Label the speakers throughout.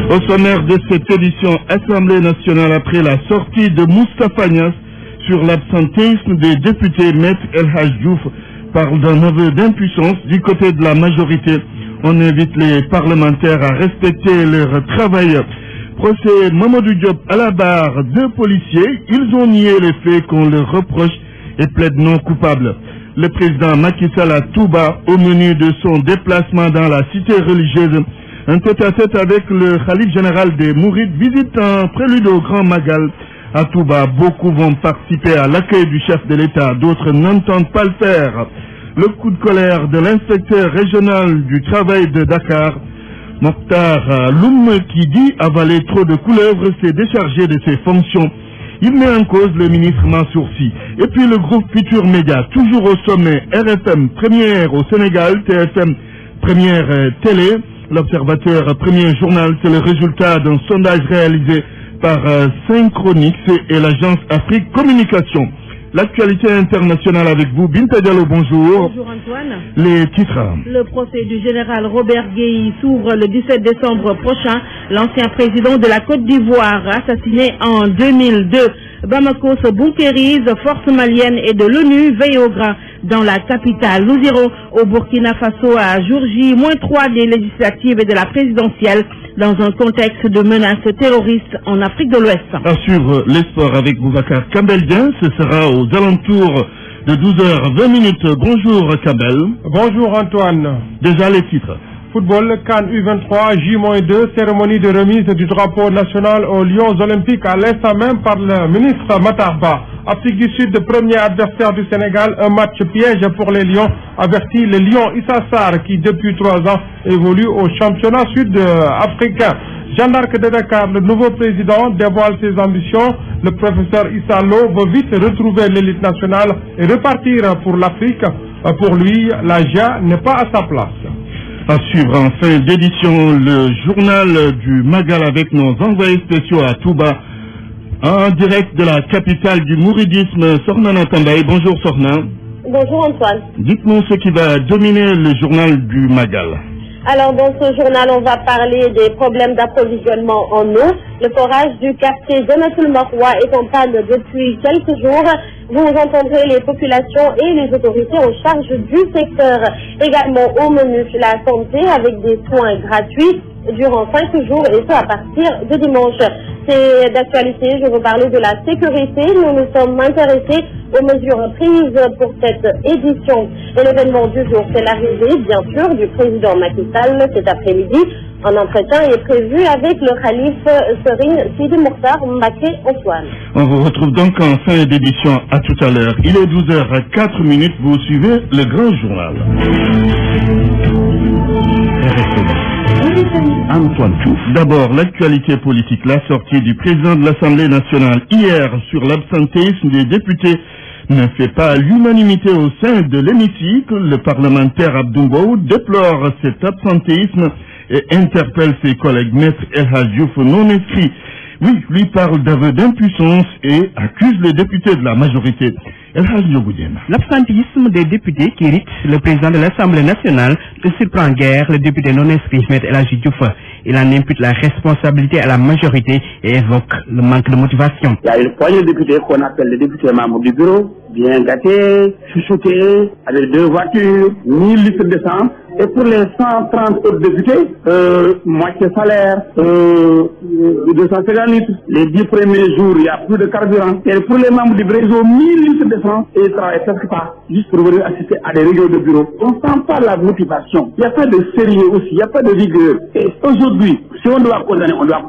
Speaker 1: Au sommaire de cette édition, Assemblée nationale après la sortie de Moustapha Niasse sur l'absentéisme des députés, Maître El Hadj Diouf parle d'un aveu d'impuissance du côté de la majorité. On invite les parlementaires à respecter leur travail. Procès Mamadou Diop à la barre, 2 policiers, ils ont nié les faits qu'on leur reproche et plaident non coupables. Le président Macky Sall à Touba, au menu de son déplacement dans la cité religieuse, un tête-à-tête avec le khalife général des Mourides, visite en prélude au Grand Magal. À Touba, beaucoup vont participer à l'accueil du chef de l'État, d'autres n'entendent pas le faire. Le coup de colère de l'inspecteur régional du travail de Dakar, Mokhtar Loum, qui dit avaler trop de couleuvres, s'est déchargé de ses fonctions. Il met en cause le ministre Mansour Sy. Et puis le groupe Futur Média, toujours au sommet, RFM première au Sénégal, TFM première télé, l'Observateur premier journal, c'est le résultat d'un sondage réalisé par Synchronix et l'agence Afrique Communication. L'actualité internationale avec vous, Binta Diallo, bonjour.
Speaker 2: Bonjour Antoine.
Speaker 1: Les titres.
Speaker 2: Le procès du général Robert Gueye s'ouvre le 17 décembre prochain. L'ancien président de la Côte d'Ivoire, assassiné en 2002. Bamako se bunkérise, forces maliennes et de l'ONU veillent au grain dans la capitale. Nous irons au Burkina Faso à jour J, -3 des législatives et de la présidentielle dans un contexte de menaces terroristes en Afrique de l'Ouest.
Speaker 1: À suivre les sports avec Boubacar Kambelien, ce sera aux alentours de 12h20. Bonjour Kambel.
Speaker 3: Bonjour Antoine.
Speaker 1: Déjà les titres.
Speaker 3: Football, CAN U23, J-2, cérémonie de remise du drapeau national aux Lions olympiques à l'instant même par le ministre Matarba. Afrique du Sud, premier adversaire du Sénégal, un match piège pour les Lions, avertit le Lion Issa Sarr qui depuis 3 ans évolue au championnat sud-africain. Jeanne d'Arc de Dakar, le nouveau président, dévoile ses ambitions. Le professeur Issa Lo veut vite retrouver l'élite nationale et repartir pour l'Afrique. Pour lui, la JA n'est pas à sa place.
Speaker 1: À suivre en fin d'édition le journal du Magal avec nos envoyés spéciaux à Touba, en direct de la capitale du mouridisme, Sorna Natambaye. Bonjour Sorna.
Speaker 4: Bonjour Antoine.
Speaker 1: Dites-nous ce qui va dominer le journal du Magal.
Speaker 4: Alors dans ce journal, on va parler des problèmes d'approvisionnement en eau. Le forage du quartier Janatul Marwa est en panne depuis quelques jours. Vous entendrez les populations et les autorités en charge du secteur. Également au menu la santé avec des soins gratuits durant 5 jours et ce à partir de dimanche. C'est d'actualité, je veux parler de la sécurité. Nous nous sommes intéressés aux mesures prises pour cette édition. Et l'événement du jour, c'est l'arrivée, bien sûr, du président Macky Sall cet après-midi. Un entretien est prévu avec le khalife Serigne Sidi Mokhtar Mbacké Antoine.
Speaker 1: On vous retrouve donc en fin d'édition. À tout à l'heure. Il est 12h04. Vous suivez le grand journal. Antoine Diouf. D'abord, l'actualité politique. La sortie du président de l'Assemblée nationale hier sur l'absentéisme des députés ne fait pas l'unanimité au sein de l'hémicycle. Le parlementaire Abdou Mbow déplore cet absentéisme et interpelle ses collègues. Maître El Hadj Diouf, non inscrit, oui, lui parle d'aveu d'impuissance et accuse les députés de la majorité.
Speaker 5: L'absentéisme des députés qui irrite le président de l'Assemblée nationale ne surprend guère le député non inscrit Maître El Hadj Diouf. Il en impute la responsabilité à la majorité et évoque le manque de motivation.
Speaker 6: Il y a une poignée de députés qu'on appelle les députés membres du bureau, bien gâtés, chouchoutés, avec 2 voitures, 1000 litres d'essence. Et pour les 130 autres députés, moitié salaire, 250 litres. Les 10 premiers jours, il y a plus de carburant. Et pour les membres du bureau, ils ont 1000 litres d'essence et ils travaillent presque pas, juste pour venir assister à des réunions de bureau. On ne sent pas la motivation. Il n'y a pas de sérieux aussi, il n'y a pas de rigueur. Et aujourd'hui, si on doit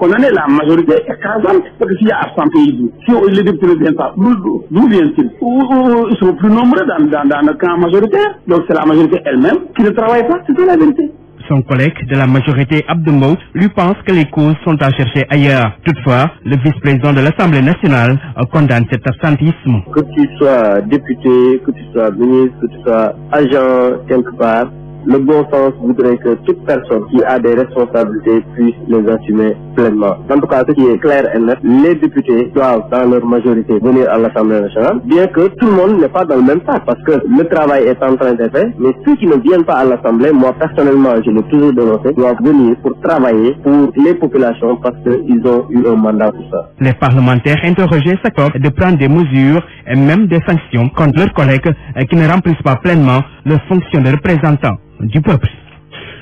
Speaker 6: condamner la majorité écrasante, parce que s'il y a absentéisme, si les députés ne viennent pas, d'où viennent-ils? Ils sont plus nombreux dans le camp majoritaire. Donc c'est la majorité elle-même qui ne travaille pas. C'est la vérité.
Speaker 5: Son collègue de la majorité, Abdou Mbow, lui pense que les causes sont à chercher ailleurs. Toutefois, le vice-président de l'Assemblée nationale condamne cet absentéisme.
Speaker 6: Que tu sois député, que tu sois ministre, que tu sois agent quelque part, le bon sens voudrait que toute personne qui a des responsabilités puisse les assumer pleinement. En tout cas, ce qui est clair et net, les députés doivent dans leur majorité venir à l'Assemblée nationale, bien que tout le monde n'est pas dans le même sac, parce que le travail est en train d'être fait, mais ceux qui ne viennent pas à l'Assemblée, moi personnellement, je l'ai toujours dénoncé, doivent venir pour travailler pour les populations parce qu'ils ont eu un mandat pour ça.
Speaker 5: Les parlementaires interrogés s'accordent de prendre des mesures et même des sanctions contre leurs collègues qui ne remplissent pas pleinement leur fonction de représentants du peuple.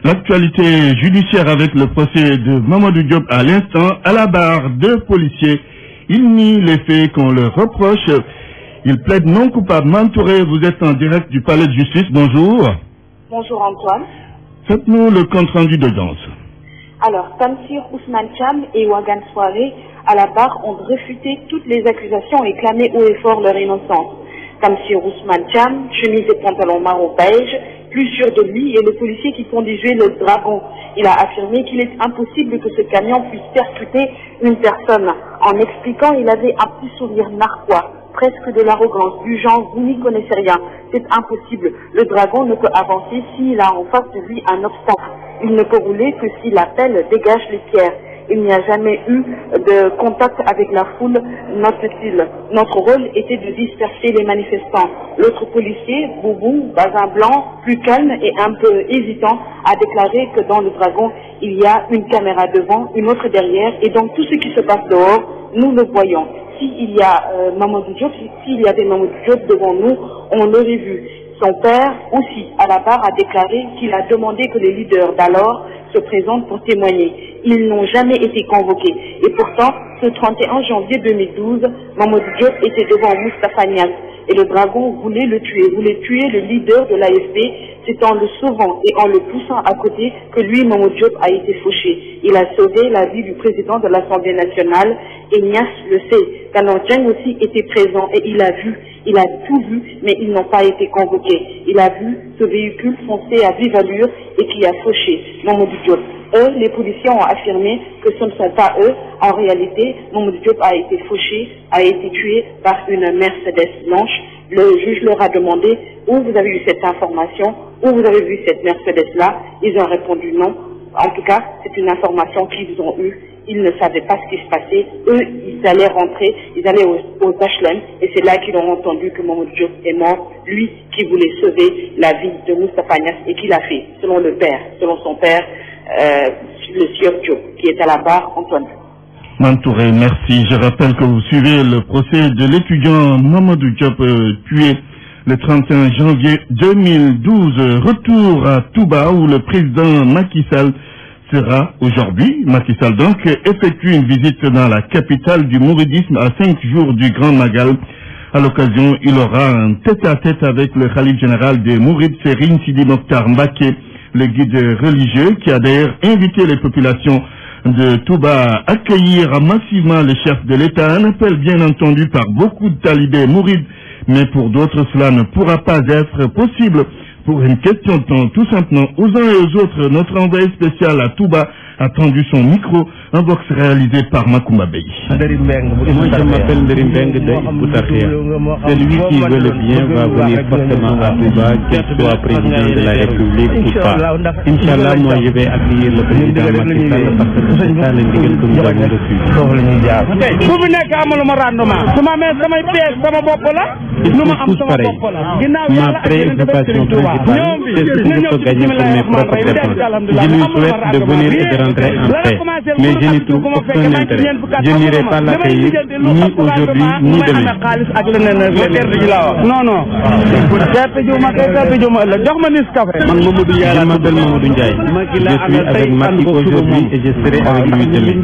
Speaker 1: L'actualité judiciaire avec le procès de Mamadou Diop à l'instant, à la barre, deux policiers. Il nie les faits qu'on leur reproche. Il plaide non coupable. Mantouré, vous êtes en direct du palais de justice. Bonjour.
Speaker 7: Bonjour Antoine.
Speaker 1: Faites-nous le compte rendu d'audience.
Speaker 7: Alors, Tamsir Ousmane Cham et Ouagane Soiré, à la barre, ont réfuté toutes les accusations et clamé haut et fort leur innocence. Tamsir Ousmane Cham, chemise et pantalon marron beige, plus sûr de lui, est le policier qui conduisait le Dragon. Il a affirmé qu'il est impossible que ce camion puisse percuter une personne. En expliquant, il avait un petit sourire narquois, presque de l'arrogance, du genre vous n'y connaissez rien. C'est impossible. Le Dragon ne peut avancer s'il a en face de lui un obstacle. Il ne peut rouler que si la pelle dégage les pierres. Il n'y a jamais eu de contact avec la foule, note-t-il. Notre rôle était de disperser les manifestants. L'autre policier, Boubou, bazin blanc, plus calme et un peu hésitant, a déclaré que dans le Dragon, il y a une caméra devant, une autre derrière, et donc tout ce qui se passe dehors, nous le voyons. S'il y a Mamadou Diop, s'il y avait Mamadou Diop devant nous, on l'aurait vu. Son père aussi, à la barre, a déclaré qu'il a demandé que les leaders d'alors se présentent pour témoigner. Ils n'ont jamais été convoqués. Et pourtant, ce 31 janvier 2012, Mamadou Diop était devant Moustapha Niasse. Et le Dragon voulait le tuer le leader de l'AFP. C'est en le sauvant et en le poussant à côté que lui, Mamadou Diop, a été fauché. Il a sauvé la vie du président de l'Assemblée nationale et Niasse le sait. Tanor Dieng aussi était présent et il a vu, il a tout vu, mais ils n'ont pas été convoqués. Il a vu ce véhicule foncer à vive allure et qui a fauché Mamadou Diop. Eux, les policiers ont affirmé que ce ne sont pas eux. En réalité, Mamadou Diop a été fauché, a été tué par une Mercedes blanche. Le juge leur a demandé où vous avez eu cette information, où vous avez vu cette Mercedes-là. Ils ont répondu non. En tout cas, c'est une information qu'ils ont eue. Ils ne savaient pas ce qui se passait. Eux, ils allaient rentrer, ils allaient au HLM, et c'est là qu'ils ont entendu que Mamadou Diop est mort. Lui qui voulait sauver la vie de Moustapha Niasse et qui l'a fait, selon son père, le sieur Diop, qui est à la barre, Antoine.
Speaker 1: Mantouré, merci. Je rappelle que vous suivez le procès de l'étudiant Mamadou Diop tué le 31 janvier 2012. Retour à Touba où le président Macky Sall sera aujourd'hui. Macky Sall donc effectue une visite dans la capitale du mouridisme à 5 jours du Grand Magal. À l'occasion, il aura un tête-à-tête avec le khalife général des Mourides, Serigne Sidi Mokhtar Mbacké, le guide religieux qui a d'ailleurs invité les populations de Touba à accueillir massivement le chef de l'État. Un appel bien entendu par beaucoup de talibés mourides, mais pour d'autres cela ne pourra pas être possible. Pour une question de temps, tout simplement, aux uns et aux autres, notre envoyé spécial à Touba a tendu son micro, un box réalisé par Makoumba Bey.
Speaker 8: Moi je m'appelle Nderim Beng de Boutarkhia. Celui qui veut le bien va venir forcément à Touba, qu'il soit président de la République ou pas. Inch'Allah, moi je vais accueillir le président Macky Sall parce que c'est ça le ndigal que nous avons reçu. Ils sont tous pareils. Ma préoccupation principale, c'est ce que je peux gagner pour mes propres dépenses. Je lui souhaite de venir et de rentrer en paix. Mais je n'y trouve aucun intérêt. Je n'irai pas l'accueillir, ni aujourd'hui, ni demain. Non. Je m'appelle Mamadou Ndiaye. Je suis avec Macky aujourd'hui et je serai avec lui demain.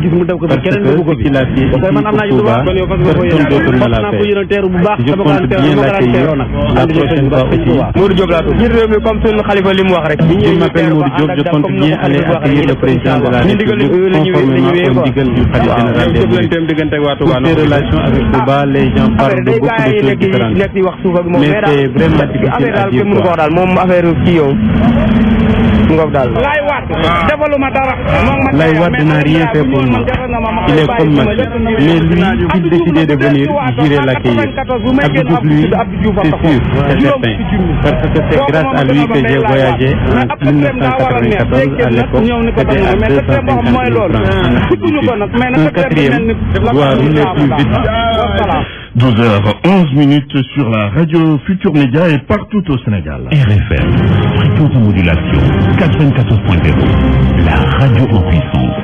Speaker 8: Parce que ce qu'il a fait ici pour Touba, personne d'autre ne l'a fait. Je compte bien l'accueillir la prochaine fois aussi. Je m'appelle Mour Diop, je compte bien aller accueillir le président de la République conformément au ndigal du khalife général des Mourides. Toutes ces relations avec Touba, les gens parlent de beaucoup de choses différentes. Mais c'est vraiment difficile à dire quoi. Abdoulaye Wade n'a rien fait pour moi. Il est comme Macky. Mais lui, s'il décidait de venir, j'irais l'accueillir. Abdou Diouf, lui, c'est sûr, c'est certain. Parce que c'est grâce à lui que j'ai voyagé en 1994 à l'époque. C'était à 250 000 francs. Un quatrième doit rouler plus vite.
Speaker 1: 12h11 sur la radio Futur Média et partout au Sénégal.
Speaker 9: RFM, fréquence de modulation 94.0, la radio en puissance.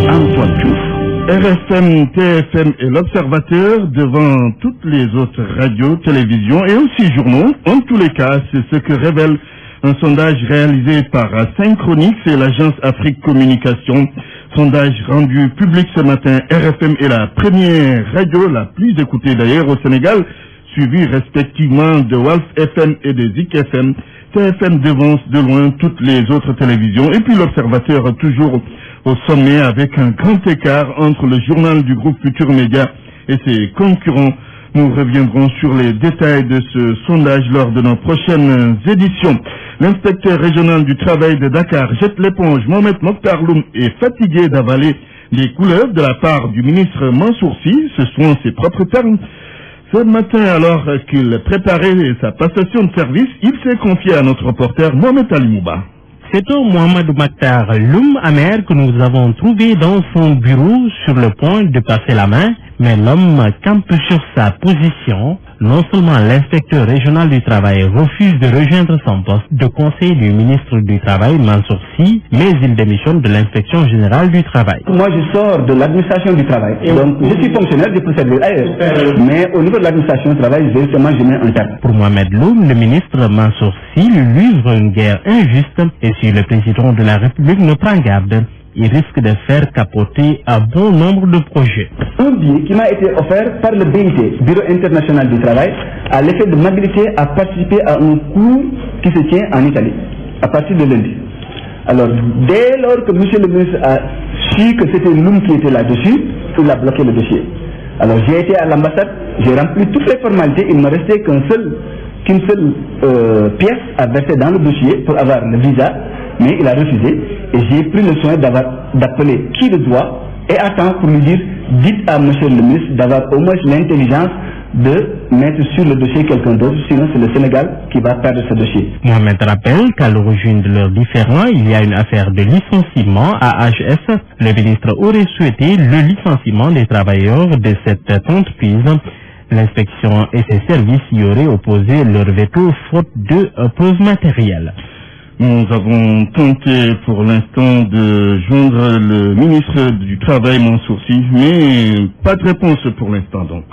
Speaker 9: Antoine Diouf.
Speaker 1: RFM, TFM et l'Observateur devant toutes les autres radios, télévisions et aussi journaux. En tous les cas, c'est ce que révèle un sondage réalisé par Synchronix et l'agence Afrique Communication. Sondage rendu public ce matin. RFM est la première radio, la plus écoutée d'ailleurs au Sénégal, suivie respectivement de Walf FM et de Zik FM. TFM devance de loin toutes les autres télévisions. Et puis l'Observateur toujours au sommet avec un grand écart entre le journal du groupe Futur Média et ses concurrents. Nous reviendrons sur les détails de ce sondage lors de nos prochaines éditions. L'inspecteur régional du travail de Dakar jette l'éponge. Mohamed Mokhtar Loum est fatigué d'avaler les couleurs de la part du ministre Mansour Sy. Ce sont ses propres termes. Ce matin, alors qu'il préparait sa passation de service, il s'est confié à notre reporter Mohamed Ali Mouba.
Speaker 10: C'est au Mohamed Mokhtar Loum amer que nous avons trouvé dans son bureau sur le point de passer la main, mais l'homme campe sur sa position. Non seulement l'inspecteur régional du travail refuse de rejoindre son poste de conseil du ministre du Travail, Mansour Sy, mais il démissionne de l'inspection générale du travail.
Speaker 11: Moi, je sors de l'administration du travail. Donc, je suis fonctionnaire, je peux servir ailleurs. Mais au niveau de l'administration du travail, justement, je mets un terme.
Speaker 10: Pour Mohamed Loum, le ministre Mansour Sy lui livre une guerre injuste et si le président de la République ne prend garde, il risque de faire capoter un bon nombre de projets.
Speaker 11: Un billet qui m'a été offert par le BIT, Bureau international du travail, a l'effet de m'habiliter à participer à un cours qui se tient en Italie, à partir de lundi. Alors, dès lors que M. le ministre a su que c'était Loum qui était là-dessus, il a bloqué le dossier. Alors, j'ai été à l'ambassade, j'ai rempli toutes les formalités, il ne me restait qu'une seule pièce à verser dans le dossier pour avoir le visa, mais il a refusé et j'ai pris le soin d'appeler qui le doit et attendre pour lui dire dites à monsieur le ministre d'avoir au moins l'intelligence de mettre sur le dossier quelqu'un d'autre, sinon c'est le Sénégal qui va perdre ce dossier.
Speaker 10: Mohamed rappelle qu'à l'origine de leurs différends, il y a une affaire de licenciement à HS. Le ministre aurait souhaité le licenciement des travailleurs de cette entreprise. L'inspection et ses services y auraient opposé leur veto faute de preuves matérielles.
Speaker 1: Nous avons tenté pour l'instant de joindre le ministre du Travail Mansour Sy, mais pas de réponse pour l'instant donc.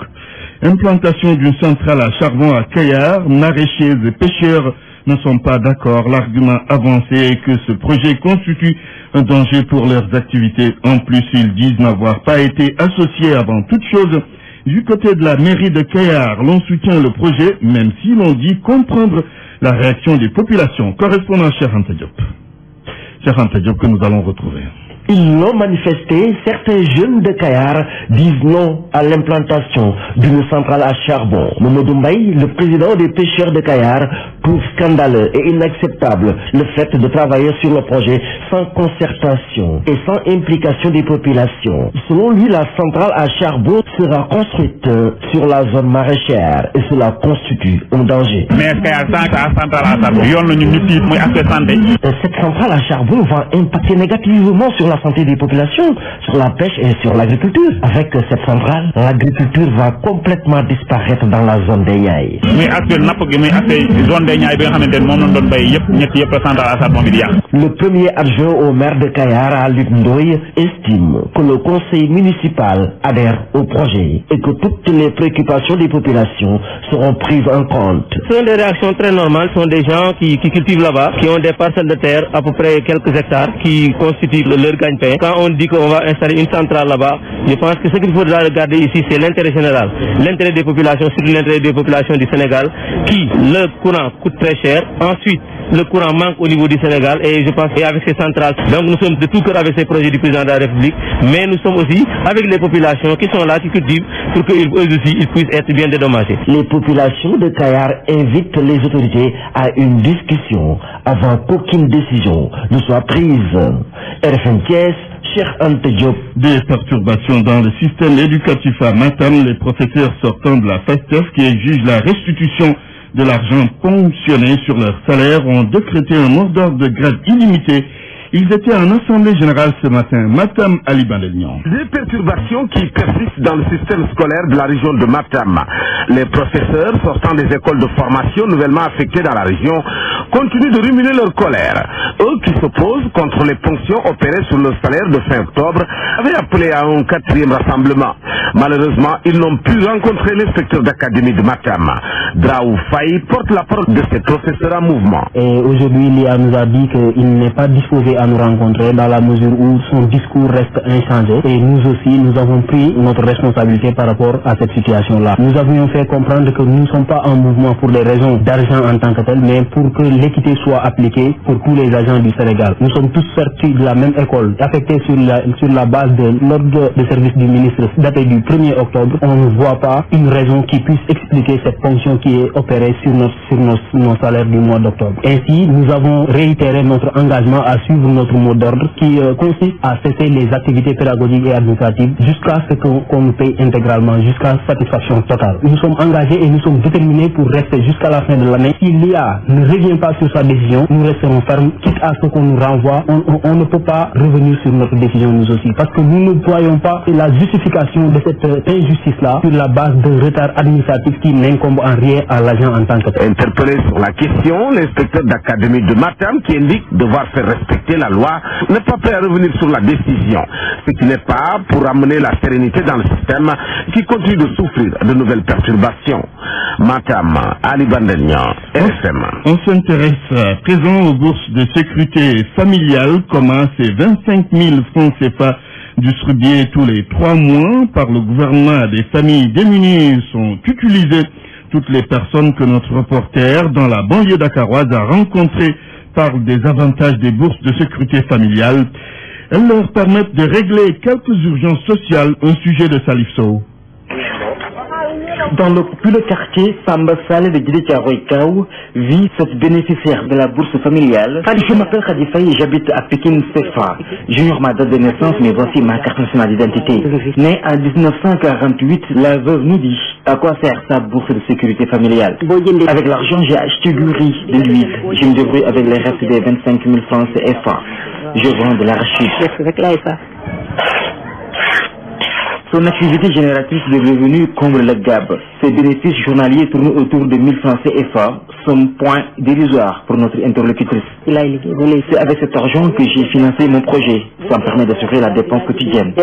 Speaker 1: Implantation d'une centrale à charbon à Kayar, maraîchers et pêcheurs ne sont pas d'accord. L'argument avancé est que ce projet constitue un danger pour leurs activités. En plus, ils disent n'avoir pas été associés avant toute chose. Du côté de la mairie de Kayar, l'on soutient le projet, même si l'on dit comprendre la réaction des populations. Correspondant Cheikh Anta Diop. Cheikh Anta Diop que nous allons retrouver.
Speaker 12: Ils l'ont manifesté, certains jeunes de Kayar disent non à l'implantation d'une centrale à charbon. Mamadou Mbaye, le président des pêcheurs de Kayar, trouve scandaleux et inacceptable le fait de travailler sur le projet sans concertation et sans implication des populations. Selon lui, la centrale à charbon sera construite sur la zone maraîchère et cela constitue un danger. Cette centrale à charbon va impacter négativement sur la santé des populations, sur la pêche et sur l'agriculture. Avec cette centrale, l'agriculture va complètement disparaître dans la zone des Niayes. Le premier adjoint au maire de Kayar, Luc Ndoye, estime que le conseil municipal adhère au projet et que toutes les préoccupations des populations seront prises en compte.
Speaker 13: Ce sont des réactions très normales. Ce sont des gens qui cultivent là-bas, qui ont des parcelles de terre, à peu près quelques hectares, qui constituent leur gagne-pain. Quand on dit qu'on va installer une centrale là-bas, je pense que ce qu'il faudra regarder ici, c'est l'intérêt général. L'intérêt des populations, surtout l'intérêt des populations du Sénégal, qui, le courant coûte très cher. Ensuite, le courant manque au niveau du Sénégal et je pense qu'avec ces centrales, donc nous sommes de tout cœur avec ces projets du président de la République, mais nous sommes aussi avec les populations qui sont là, qui cultivent, pour qu'eux aussi ils puissent être bien dédommagés.
Speaker 12: Les populations de Kayar invitent les autorités à une discussion avant qu'aucune décision ne soit prise. RFM Thiès, Cheikh Ante Diop.
Speaker 1: Des perturbations dans le système éducatif à Matam, les professeurs sortant de la FASTEF qui exigent la restitution de l'argent ponctionné sur leur salaire ont décrété un mot d'ordre de grève illimité. Ils étaient en assemblée générale ce matin. Matam Ali Bandelian.
Speaker 14: Des perturbations qui persistent dans le système scolaire de la région de Matam. Les professeurs sortant des écoles de formation nouvellement affectées dans la région continuent de ruminer leur colère. Eux qui s'opposent contre les ponctions opérées sur leur salaire de fin octobre avaient appelé à un 4e rassemblement. Malheureusement, ils n'ont pu rencontrer l'inspecteur d'académie de Matam. Draou Faye porte la parole de ces professeurs en mouvement.
Speaker 15: Et aujourd'hui, l'IA nous a dit qu'il n'est pas disposé à nous rencontrer dans la mesure où son discours reste inchangé. Et nous aussi, nous avons pris notre responsabilité par rapport à cette situation-là. Nous avions fait comprendre que nous ne sommes pas en mouvement pour des raisons d'argent en tant que tel, mais pour que l'équité soit appliquée pour tous les agents du Sénégal. Nous sommes tous sortis de la même école, affectés sur la base de l'ordre de service du ministre daté du 1er octobre. On ne voit pas une raison qui puisse expliquer cette ponction qui est opérée sur nos salaires du mois d'octobre. Ainsi, nous avons réitéré notre engagement à suivre notre mot d'ordre qui consiste à cesser les activités pédagogiques et administratives jusqu'à ce qu'on nous paye intégralement, jusqu'à satisfaction totale. Nous sommes engagés et nous sommes déterminés pour rester jusqu'à la fin de l'année. Si l'IA ne revient pas sur sa décision, nous resterons fermes, quitte à ce qu'on nous renvoie. On ne peut pas revenir sur notre décision nous aussi, parce que nous ne voyons pas la justification de cette injustice-là sur la base d'un retard administratif qui n'incombe en rien à l'agent en tant que tel.
Speaker 14: Interpellé sur la question, l'inspecteur d'académie de Matam qui indique devoir faire respecter la loi n'est pas prêt à revenir sur la décision, ce qui n'est pas pour amener la sérénité dans le système qui continue de souffrir de nouvelles perturbations. Matam, Ali Bandelian, RFM.
Speaker 1: On s'intéresse à présent aux bourses de sécurité familiale. Comment ces 25 000 francs CFA distribués tous les 3 mois par le gouvernement à des familles démunies sont utilisés? Toutes les personnes que notre reporter dans la banlieue dakaroise a rencontrées parlent des avantages des bourses de sécurité familiale. Elles leur permettent de régler quelques urgences sociales, un sujet de Salif Sow.
Speaker 16: Dans le quartier Samba Saleh de Djidé-Tiaroy-Kaou vit cette bénéficiaire de la bourse familiale. Je m'appelle Khadifa et j'habite à Pékin Sefa. J'ignore ma date de naissance, mais voici ma carte nationale d'identité. Née en 1948, la veuve nous dit à quoi sert sa bourse de sécurité familiale. Avec l'argent, j'ai acheté du riz, de l'huile. Je me débrouille avec les restes des 25 000 francs CFA. Je vends de l'arachide. Son activité génératrice de revenus comble le gab. Ses bénéfices journaliers tournent autour de 1000 francs CFA, somme point dérisoire pour notre interlocutrice. C'est avec cet argent que j'ai financé mon projet. Ça me permet d'assurer la dépense quotidienne.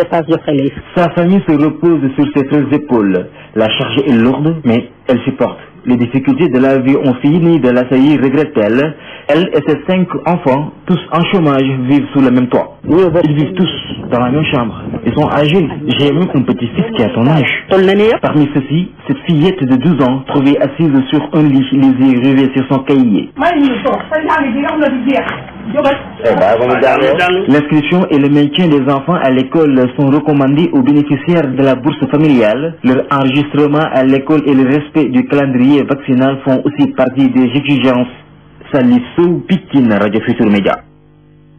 Speaker 16: Sa famille se repose sur ses frères épaules. La charge est lourde, mais elle supporte. Les difficultés de la vie ont fini de l'assaillir, regrette-t-elle. Elle et ses 5 enfants, tous en chômage, vivent sous le même toit. Ils vivent tous dans la même chambre. Ils sont âgés. J'ai même un petit-fils qui a ton âge. Parmi ceux-ci, cette fillette de 12 ans, trouvée assise sur un lit, les yeux rivés sur son cahier. L'inscription et le maintien des enfants à l'école sont recommandés aux bénéficiaires de la bourse familiale. Leur enregistrement à l'école et le respect du calendrier vaccinal font aussi partie des exigences. Salissou Pitine, Radio Futur Média.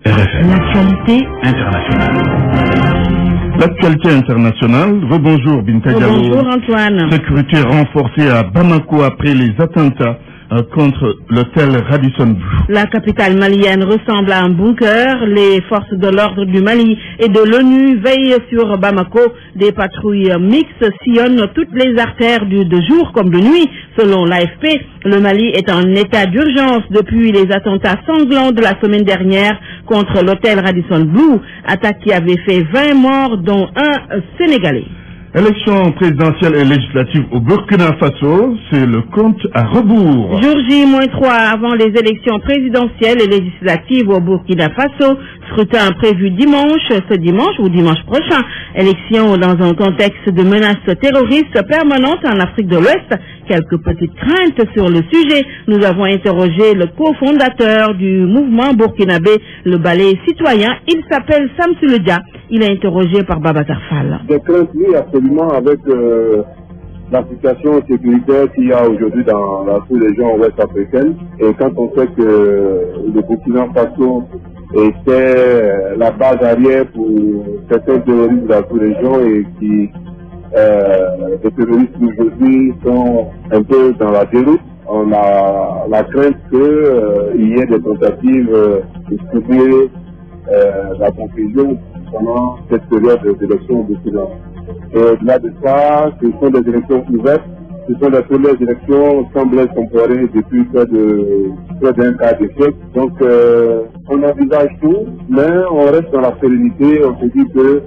Speaker 9: L'actualité internationale.
Speaker 1: L'actualité internationale. Rebonjour Binta Diallo.
Speaker 2: Bonjour Antoine.
Speaker 1: Sécurité renforcée à Bamako après les attentats contre l'hôtel Radisson Blu.
Speaker 2: La capitale malienne ressemble à un bunker. Les forces de l'ordre du Mali et de l'ONU veillent sur Bamako. Des patrouilles mixtes sillonnent toutes les artères de jour comme de nuit. Selon l'AFP, le Mali est en état d'urgence depuis les attentats sanglants de la semaine dernière contre l'hôtel Radisson Blu, attaque qui avait fait 20 morts dont un Sénégalais.
Speaker 1: Élection présidentielle et législative au Burkina Faso, c'est le compte à rebours.
Speaker 2: Jour J-3 avant les élections présidentielles et législatives au Burkina Faso, scrutin prévu ce dimanche ou dimanche prochain. Élection dans un contexte de menaces terroristes permanentes en Afrique de l'Ouest. Quelques petites craintes sur le sujet. Nous avons interrogé le cofondateur du mouvement burkinabé, le Balai citoyen. Il s'appelle Samsul Dia. Il est interrogé par Babacar Fall.
Speaker 17: Des craintes, oui, absolument, avec la situation sécuritaire qu'il y a aujourd'hui dans la sous-région ouest africaine. Et quand on sait que le Burkina Faso était la base arrière pour certains terroristes de la sous-région et qui, les terroristes aujourd'hui sont un peu dans la déroute, on a la crainte qu'il y ait des tentatives de trouver la confusion pendant cette période d'élection au Burkina. Et au-delà de ça, ce sont des élections ouvertes. Ce sont les premières élections semblent comparées depuis près d'un quart de siècle. Donc, on envisage tout, mais on reste dans la sérénité. On se dit que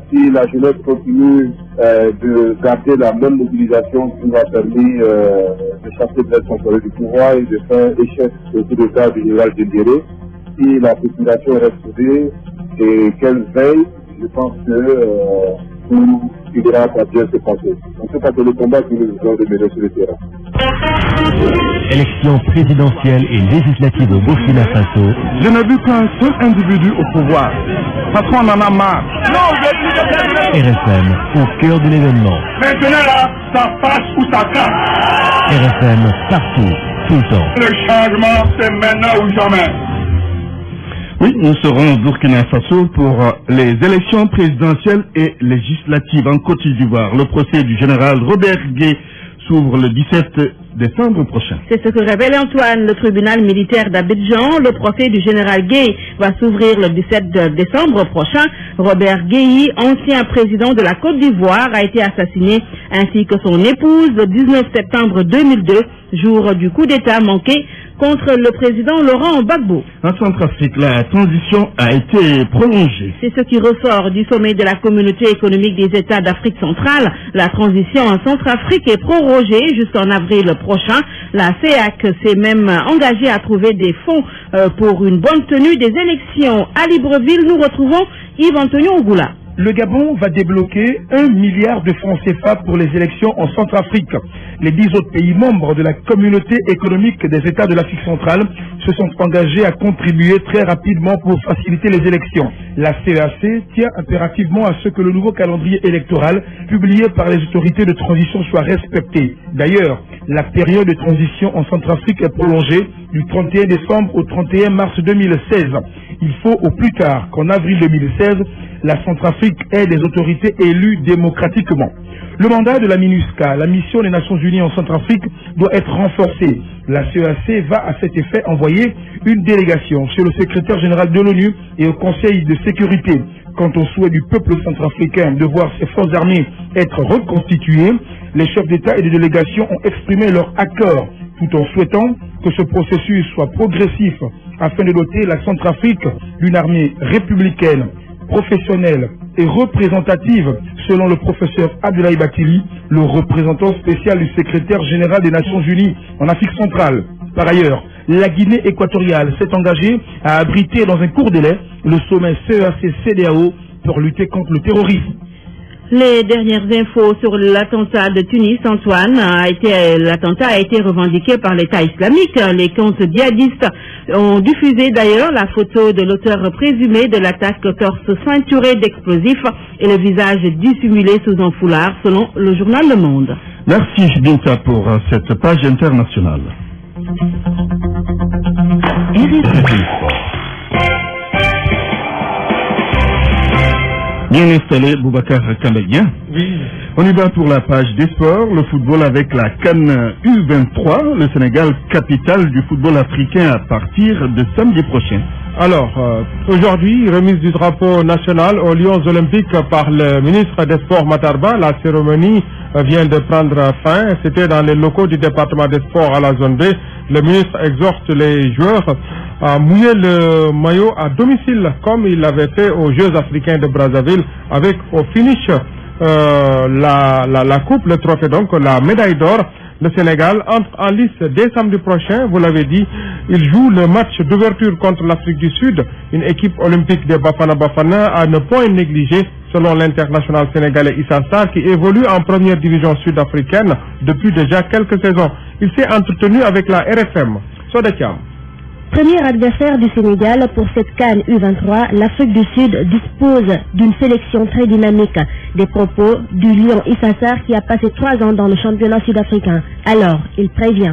Speaker 17: si la jeunesse continue de garder la même mobilisation qui nous a permis de chasser Blaise Compaoré du pouvoir et de faire échec au coup d'État du général Dendéré, si la population reste soudée et qu'elle veille, je pense que tout finira par bien se passer. En tout cas, c'est le combat que nous devons de mener sur le terrain.
Speaker 18: Élection présidentielle et législative au Burkina Faso.
Speaker 1: Je n'ai vu qu'un seul individu au pouvoir. Parce qu'on en a marre.
Speaker 18: RFM, au cœur de l'événement.
Speaker 19: Maintenant là, ça passe ou ça casse.
Speaker 18: RFM, partout, tout le temps.
Speaker 19: Le changement, c'est maintenant ou jamais.
Speaker 1: Oui, nous serons au Burkina Faso pour les élections présidentielles et législatives en Côte d'Ivoire. Le procès du général Robert Gueye s'ouvre le 17 décembre prochain.
Speaker 2: C'est ce que révèle Antoine. Le tribunal militaire d'Abidjan. Le procès du général Gueye va s'ouvrir le 17 décembre prochain. Robert Gueye, ancien président de la Côte d'Ivoire, a été assassiné ainsi que son épouse le 19 septembre 2002, jour du coup d'État manqué contre le président Laurent Gbagbo.
Speaker 1: En Centrafrique, la transition a été prolongée.
Speaker 2: C'est ce qui ressort du sommet de la communauté économique des États d'Afrique centrale. La transition en Centrafrique est prorogée jusqu'en avril prochain. La CEAC s'est même engagée à trouver des fonds pour une bonne tenue des élections. À Libreville, nous retrouvons Yves-Antonio Ogoula.
Speaker 20: Le Gabon va débloquer 1 milliard de francs CFA pour les élections en Centrafrique. Les 10 autres pays membres de la communauté économique des États de l'Afrique centrale se sont engagés à contribuer très rapidement pour faciliter les élections. La CEAC tient impérativement à ce que le nouveau calendrier électoral publié par les autorités de transition soit respecté. D'ailleurs, la période de transition en Centrafrique est prolongée du 31 décembre au 31 mars 2016. Il faut au plus tard qu'en avril 2016, la Centrafrique ait des autorités élues démocratiquement. Le mandat de la MINUSCA, la mission des Nations Unies en Centrafrique, doit être renforcé. La CEAC va à cet effet envoyer une délégation chez le secrétaire général de l'ONU et au Conseil de sécurité. Quant au souhait du peuple centrafricain de voir ses forces armées être reconstituées, les chefs d'État et de délégation ont exprimé leur accord, tout en souhaitant que ce processus soit progressif afin de doter la Centrafrique d'une armée républicaine, professionnelle et représentative, selon le professeur Abdoulaye Bakili, le représentant spécial du secrétaire général des Nations Unies en Afrique centrale. Par ailleurs, la Guinée équatoriale s'est engagée à abriter dans un court délai le sommet CEAC-CEDEAO pour lutter contre le terrorisme.
Speaker 2: Les dernières infos sur l'attentat de Tunis, Antoine, l'attentat a été revendiqué par l'État islamique. Les comptes djihadistes ont diffusé d'ailleurs la photo de l'auteur présumé de l'attaque, torse ceinturé d'explosifs et le visage dissimulé sous un foulard, selon le journal Le Monde.
Speaker 1: Merci Binta pour cette page internationale. Bien installé, Boubacar Kamegien.
Speaker 3: Oui.
Speaker 1: On y va pour la page des sports, le football avec la CAN U23, le Sénégal capitale du football africain à partir de samedi prochain.
Speaker 3: Alors, aujourd'hui, remise du drapeau national aux Lions olympiques par le ministre des Sports Matarba. La cérémonie vient de prendre fin. C'était dans les locaux du département des sports à la zone B. Le ministre exhorte les joueurs à mouiller le maillot à domicile, comme il l'avait fait aux Jeux africains de Brazzaville, avec au finish la coupe, le trophée, donc la médaille d'or. Le Sénégal entre en lice dès samedi prochain, vous l'avez dit. Il joue le match d'ouverture contre l'Afrique du Sud, une équipe olympique de Bafana Bafana à ne point négliger selon l'international sénégalais Issa Sarr qui évolue en première division sud-africaine depuis déjà quelques saisons. Il s'est entretenu avec la RFM. Sodetiam.
Speaker 21: Premier adversaire du Sénégal pour cette CAN U23, l'Afrique du Sud dispose d'une sélection très dynamique. Des propos du lion Issa Sarr qui a passé 3 ans dans le championnat sud-africain. Alors, il prévient.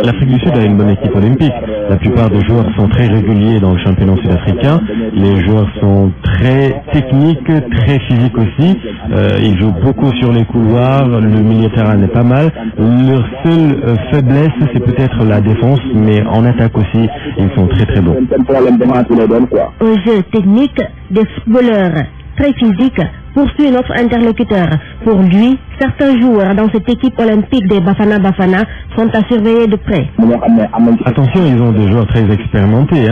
Speaker 8: L'Afrique du Sud a une bonne équipe olympique. La plupart des joueurs sont très réguliers dans le championnat sud-africain. Les joueurs sont très techniques, très physiques aussi. Ils jouent beaucoup sur les couloirs. Le milieu de terrain est pas mal. Leur seule faiblesse, c'est peut-être la défense, mais en attaque aussi, ils sont très très bons.
Speaker 21: Au jeu technique, des footballeurs très physiques poursuit notre interlocuteur. Pour lui, certains joueurs dans cette équipe olympique des Bafana Bafana sont à surveiller de près.
Speaker 8: Attention, ils ont des joueurs très expérimentés,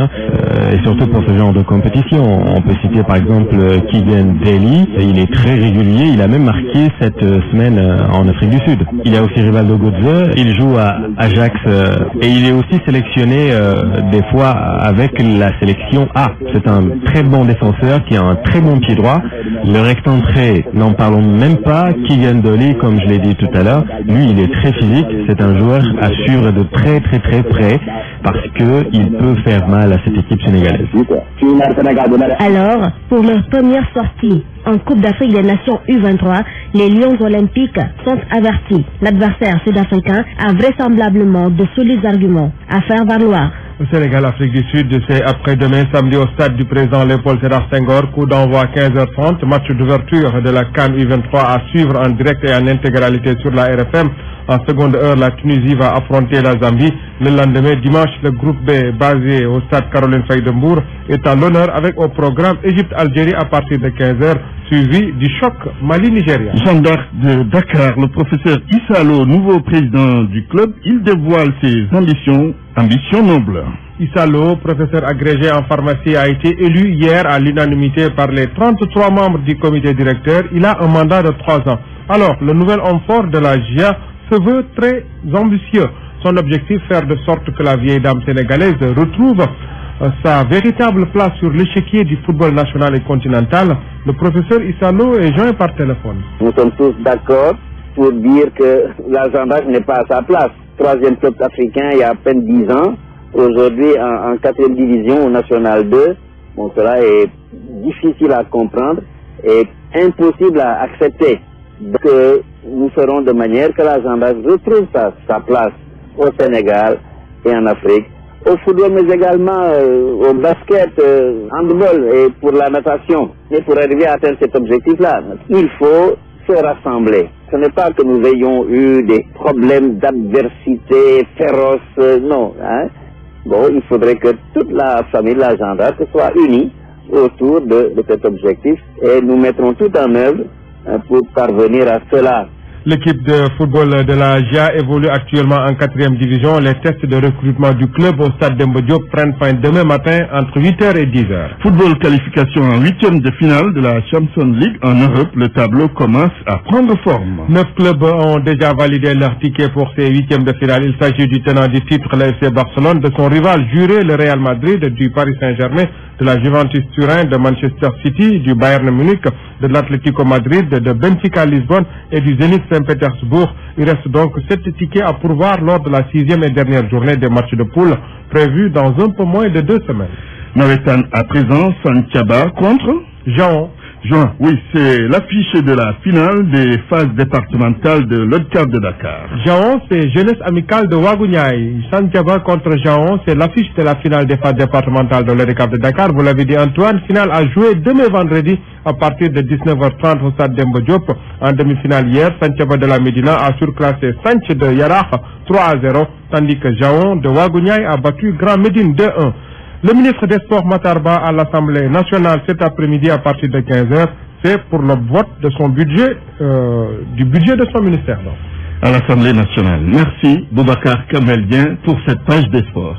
Speaker 8: et surtout pour ce genre de compétition. On peut citer par exemple Kylian Daly, il est très régulier, il a même marqué cette semaine en Afrique du Sud. Il y a aussi Rivaldo Godze, il joue à Ajax et il est aussi sélectionné des fois avec la sélection A. C'est un très bon défenseur qui a un très bon pied droit. Le rectantré, n'en parlons même pas. Kylian Daly, comme je l'ai dit tout à l'heure, lui il est très physique, c'est un joueur à suivre de très près parce qu'il peut faire mal à cette équipe sénégalaise.
Speaker 21: Alors, pour leur première sortie en Coupe d'Afrique des Nations U23, les Lions olympiques sont avertis. L'adversaire sud-africain a vraisemblablement de solides arguments à faire valoir.
Speaker 3: Le Sénégal, Afrique du Sud, c'est après-demain, samedi, au stade du président Léopold Sédar Senghor. Coup d'envoi à 15h30. Match d'ouverture de la CAN U23 à suivre en direct et en intégralité sur la RFM. En seconde heure, la Tunisie va affronter la Zambie. Le lendemain, dimanche, le groupe B, basé au stade Caroline Faye de Mbour, est à l'honneur avec au programme Égypte-Algérie à partir de 15h, suivi du choc Mali-Nigeria.
Speaker 1: Jean d'Arc de Dakar, le professeur Issa Lo, nouveau président du club, il dévoile ses ambitions nobles.
Speaker 3: Issa Lo, professeur agrégé en pharmacie, a été élu hier à l'unanimité par les 33 membres du comité directeur. Il a un mandat de 3 ans. Alors, le nouvel homme fort de la GIA se veut très ambitieux. Son objectif, faire de sorte que la vieille dame sénégalaise retrouve sa véritable place sur l'échiquier du football national et continental. Le professeur Issa Lo est joint par téléphone.
Speaker 22: Nous sommes tous d'accord pour dire que l'agenda n'est pas à sa place. 3e club africain il y a à peine 10 ans. Aujourd'hui en 4e division au National 2. Bon, cela est difficile à comprendre et impossible à accepter. Donc, nous ferons de manière que l'agenda retrouve sa place au Sénégal et en Afrique, au football mais également au basket, handball et pour la natation. Mais pour arriver à atteindre cet objectif-là, il faut se rassembler. Ce n'est pas que nous ayons eu des problèmes d'adversité féroce, non. Bon, il faudrait que toute la famille de l'agenda soit unie autour de cet objectif et nous mettrons tout en œuvre pour parvenir à cela.
Speaker 3: L'équipe de football de la GIA évolue actuellement en 4e division. Les tests de recrutement du club au stade Demba Diop prennent fin demain matin entre 8h et 10h.
Speaker 1: Football qualification en 8e de finale de la Champions League en Europe. Le tableau commence à prendre forme.
Speaker 3: 9 clubs ont déjà validé leur ticket pour ces 8e de finale. Il s'agit du tenant du titre, le FC Barcelone, de son rival juré, le Real Madrid, du Paris Saint-Germain, de la Juventus Turin, de Manchester City, du Bayern Munich, de l'Atlético Madrid, de Benfica Lisbonne et du Zenit Saint-Pétersbourg. Il reste donc 7 tickets à pourvoir lors de la 6e et dernière journée des matchs de poule prévus dans un peu moins de 2 semaines.
Speaker 1: Nawetan à présent, Santhiaba contre
Speaker 3: Jean.
Speaker 1: Juin, oui, c'est l'affiche de la finale des phases départementales de l'ODCAV de Dakar.
Speaker 3: Jaon, c'est Jeunesse Amicale de Wagunyai. Santhiaba contre Jaon, c'est l'affiche de la finale des phases départementales de l'ODCAV de Dakar. Vous l'avez dit Antoine, finale à jouer demain vendredi à partir de 19h30 au stade Demba Diop. En demi-finale hier, Santhiaba de la Médina a surclassé Sanch de Yarakh 3-0, tandis que Jaon de Wagunyai a battu Grand Médine 2-1. Le ministre des Sports Matarba à l'Assemblée nationale cet après-midi à partir de 15h, c'est pour le vote de son budget, du budget de son ministère.
Speaker 1: À l'Assemblée nationale. Merci Boubacar Kameldien pour cette page des sports.